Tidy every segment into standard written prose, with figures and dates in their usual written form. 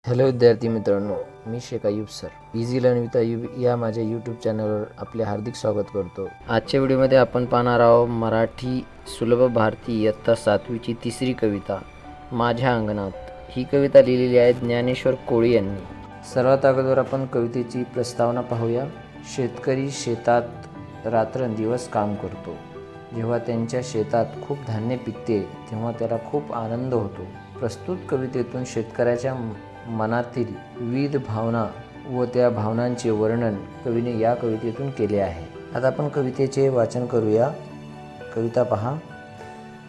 Hello विद्यार्थी मित्रांनो, मी Shaikh Ayub sir easy learn with Ayub या माझ्या यूट्यूब चॅनलवर आपले हार्दिक स्वागत करतो. आजच्या व्हिडिओमध्ये आपण पाहणार आहोत मराठी सुलभ भारती इयत्ता 7वीची तिसरी कविता माझ्या अंगणात. ही कविता लिहिलेली आहे ज्ञानेश्वर कोळी यांनी. सर्वात अगोदर आपण कवितेची प्रस्तावना पाहूया. शेतकरी शेतात रात्रंदिवस काम करतो. जेव्हा त्यांच्या शेतात खूप धान्य पिकते तेव्हा त्याला खूप आनंद होतो. प्रस्तुत कवितेतून शेतकऱ्याच्या मनातील विविध भावना व त्या भावनांचे वर्णन कवीने या कवितेतून केले आहे. आता आपण कवितेचे वाचन करूया. कविता पहा.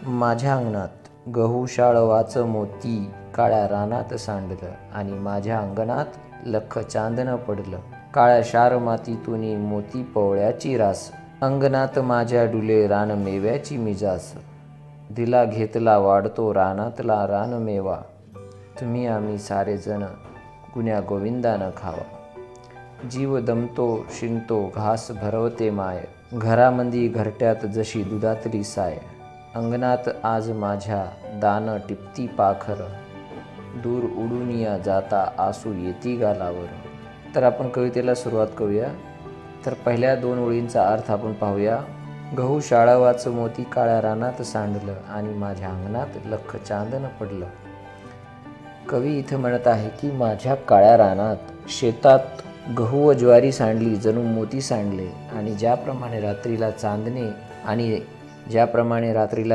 माझ्या अंगणात गहू शाळवाच मोती काळ्या रानात सांडलं आणि माझ्या अंगणात लख चांदणं पडलं. काळ्या शार मातीतून मोती पवळ्याची रास अंगणात माझ्या डुले रान मेव्याची मिजास. दिला घेतला वाढतो रानातला रानमेवा तुम्ही आम्ही सारे जण गुण्या गोविंदानं खावा. जीव दमतो शिंतो घास भरवते माय घरामंदी घरट्यात जशी दुधातली साय. अंगणात आज माझ्या दान टिपती पाखर दूर उडून या जाता आसू येती गालावर. तर आपण कवितेला सुरुवात करूया. तर पहिल्या 2 ओळींचा अर्थ आपण पाहूया. गहू शाळवाचं मोती काळ्या रानात सांडलं आणि माझ्या अंगणात लख चांदणं पडलं. कवी इथं म्हणत आहे की माझ्या काळ्या रानात शेतात गहू व ज्वारी सांडली जणू मोती सांडले आणि ज्याप्रमाणे रात्रीला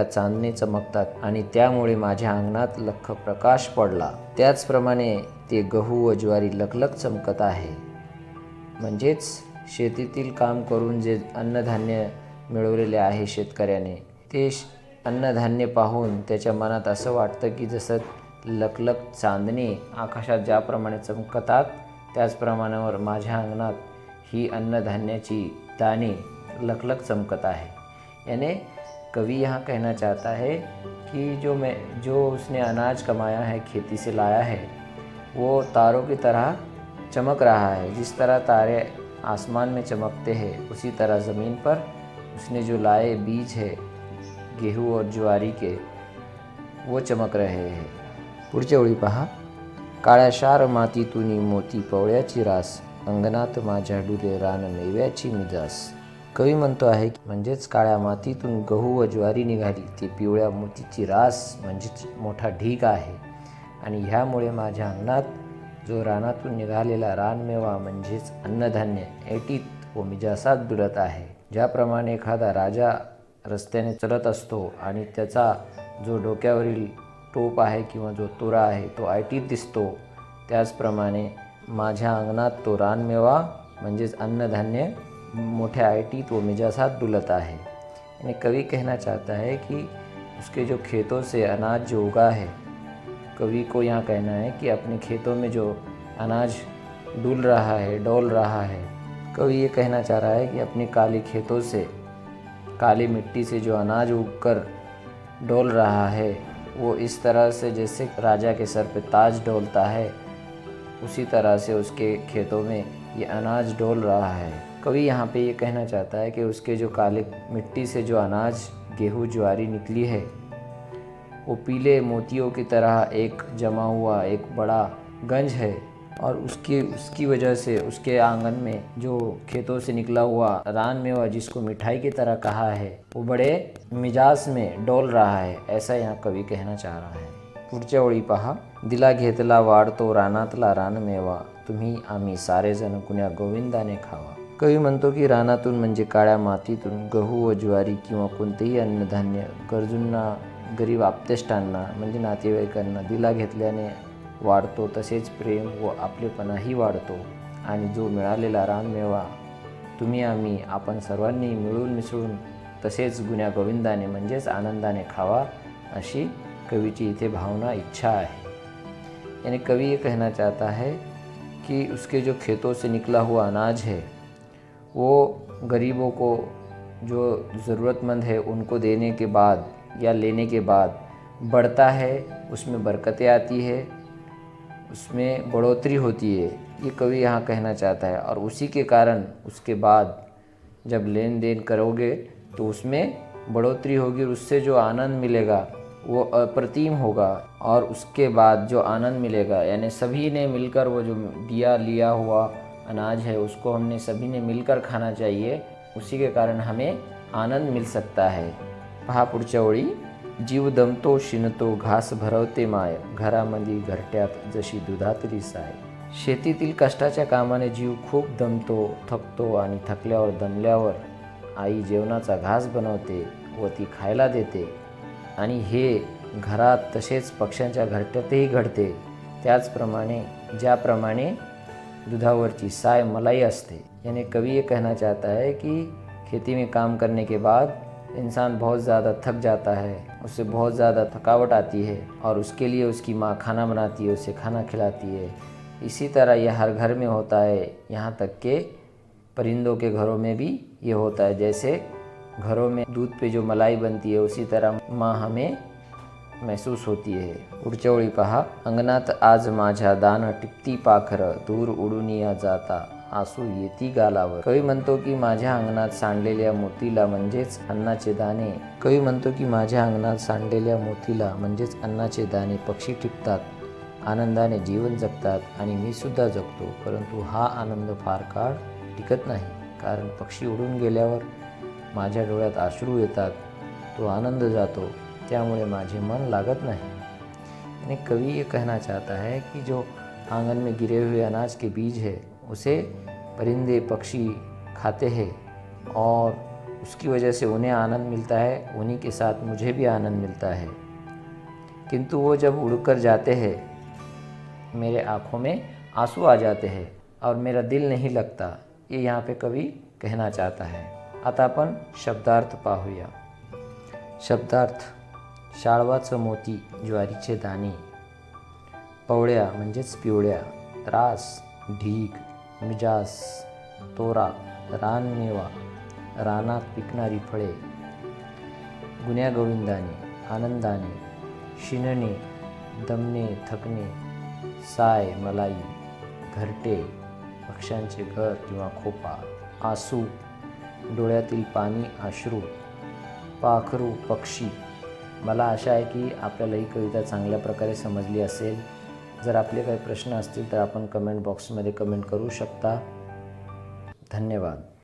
चांदणे चमकतात आणि त्यामुळे माझ्या अंगणात लख प्रकाश पडला त्याचप्रमाणे ते गहू व ज्वारी लखलख चमकत आहे. म्हणजेच शेतीतील काम करून जे अन्नधान्य मिळवलेले आहे शेतकऱ्याने ते अन्नधान्य पाहून त्याच्या मनात असं वाटतं की जसं लखलख चांदणे आकाशात ज्याप्रमाणे चमकतात त्याचप्रमाणावर माझ्या अंगणात ही अन्नधान्याची दाणे लखलख चमकत आहे. यानी कवि यहाँ कहना चाहता है कि जो उसने अनाज कमाया है खेती से लाया है वो तारों की तरह चमक रहा है. जिस तरह तारे आसमान में चमकते हैं उसी तरह ज़मीन पर उसने जो लाए बीज है गेहूँ और ज्वारी के वो चमक रहे हैं. पुढच्या ओळी पहा. काळ्या शार मातीतून मोती पवळ्याची रास अंगणात माझ्या डुले रान मेव्याची मिजास. कवी म्हणतो आहे म्हणजेच काळ्या मातीतून गहू व ज्वारी निघाली ती पिवळ्या मोतीची रास म्हणजेच मोठा ढीग आहे आणि ह्यामुळे माझ्या अंगणात जो रानातून निघालेला रानमेवा म्हणजेच अन्नधान्य ऐटीत व मिजासात डुलत आहे. ज्याप्रमाणे एखादा राजा रस्त्याने चलत असतो आणि त्याचा जो डोक्यावरील टोप आहे किंवा जो तुरा आहे तो ऐटीत दिसतो त्याचप्रमाणे माझ्या अंगणात तो रानमेवा म्हणजेच अन्नधान्य मोठ्या ऐटीत व मिजासात डुलत है. यानी कवि कहना चाहता है कि उसके जो खेतों से अनाज जो उगा है कवि को यहाँ कहना है कि अपने खेतों में जो अनाज डुल रहा है डोल रहा है कवि ये कहना चाह रहा है कि अपनी काली खेतों से काली मिट्टी से जो अनाज उगकर डोल रहा है वो इस तरह से जैसे राजा के सर पे ताज डोलता है उसी तरह से उसके खेतों में ये अनाज डोल रहा है. कवि यहाँ पे ये कहना चाहता है कि उसके जो काले मिट्टी से जो अनाज गेहूँ ज्वारी निकली है वो पीले मोतियों की तरह एक जमा हुआ एक बड़ा गंज है और उसकी वजह से उसके आंगन में जो खेतों से निकला हुआ रानमेवा जिसको मिठाई की तरह कहा है वो बड़े मिजाज में डोल रहा है. ऐसा यहाँ कवि कहना चाह रहा है. पुढच्या ओळी पहा. दिला घेतला वाढतो रानातला रानमेवा तुम्ही आम्ही सारे जण गुण्या गोविंदाने खावा. कवी म्हणतो की रानातून म्हणजे काळ्या मातीतून गहू व ज्वारी किंवा कोणतेही अन्नधान्य गरजूंना गरीब आप्तेष्टांना म्हणजे नातेवाईकांना दिला घेतल्याने वाढतो तसेच प्रेम व आपलेपणाही वाढतो आणि जो मिळालेला रानमेवा तुम्ही आम्ही आपण सर्वांनी मिळून मिसळून तसेच गुण्या गोविंदाने म्हणजेच आनंदाने खावा अशी कवि इथे भावना इच्छा है. यानी कवि ये कहना चाहता है कि उसके जो खेतों से निकला हुआ अनाज है वो गरीबों को जो ज़रूरतमंद है उनको देने के बाद या लेने के बाद बढ़ता है, उसमें बरकतें आती है, उसमें बढ़ोतरी होती है. ये कवि यहाँ कहना चाहता है और उसी के कारण उसके बाद जब लेन देन करोगे तो उसमें बढ़ोतरी होगी और उससे जो आनंद मिलेगा वो अप्रतिम होगा। और उसके बाद जो आनंद मिलेगा, यानी सभी ने मिलकर वो जो दिया लिया हुआ अनाज है उसको हमने सभी ने मिलकर खाना चाहिए, उसी के कारण हमें आनंद मिल सकता है। पहा पुढच्या ओळी, जीव दमतो शिनतो घास भरवते माय, घरामध्ये घरट्यात जशी दुधातली साय। शेतीतील कष्टाच्या कामाने जीव खूप दमतो, थकतो आणि थकल्यावर दमल्यावर आई जेवणाचा घास बनवते व ती खायला देते। आणि हे घरात तसेच पक्ष्यांच्या घरट्यातही घडते। त्याचप्रमाणे ज्याप्रमाणे दुधावरची साय मलाई असते। यानी कवि ये कहना चाहता है कि खेती में काम करने के बाद इंसान बहुत ज़्यादा थक जाता है, उसे बहुत ज़्यादा थकावट आती है और उसके लिए उसकी माँ खाना बनाती है, उसे खाना खिलाती है। इसी तरह यह हर घर में होता है, यहाँ तक के परिंदों के घरों में भी ये होता है। जैसे घरों में दूध पे जो मलाई बनती है उसी तरह माँ हमें महसूस होती है। पुढच्या ओळी पहा, अंगणात आज माझ्या दान टिपती पाखरं, दूर उडून या जाता आसू येती गालावर। कवी म्हणतो की माझ्या अंगणात सांडलेल्या मोतीला म्हणजेच अन्नाचे दाणे, कवी म्हणतो की माझ्या अंगणात सांडलेल्या मोतीला म्हणजेच अन्नाचे दाणे पक्षी टिपतात, आनंदाने जीवन जगतात आणि मी सुद्धा जगतो। परंतु हा आनंद फार काळ टिकत नाही, कारण पक्षी उडून गेल्यावर माझ्या डोळ्यात अश्रू येतात, तो आनंद जातो, त्यामुळे माझे मन लागत नहीं। यानी कवि ये कहना चाहता है कि जो आंगन में गिरे हुए अनाज के बीज है उसे परिंदे पक्षी खाते हैं और उसकी वजह से उन्हें आनंद मिलता है, उन्हीं के साथ मुझे भी आनंद मिलता है। किंतु वो जब उड़कर जाते हैं मेरे आँखों में आंसू आ जाते हैं और मेरा दिल नहीं लगता, ये यहाँ पे कवि कहना चाहता है। आता आपण शब्दार्थ पाहूया। शब्दार्थ, शाळवाचं मोती, ज्वारीचे दाणे, पवळ्या म्हणजेच पिवळ्या, रास, ढीग, मिजास, तोरा, रानमेवा, रानात पिकणारी फळे, गुण्यागोविंदाने, आनंदाने, शिणणे, दमणे, थकणे, साय, मलाई, घरटे, पक्ष्यांचे घर किंवा खोपा, आसू, डोळ्यातील पाणी, अश्रू, पाखरू, पक्षी। मला आशा आहे की आपल्याला ही कविता चांगल्या प्रकारे समजली असेल। जर आपले काही प्रश्न असतील तर आपण कमेंट बॉक्समध्ये कमेंट करू शकता। धन्यवाद।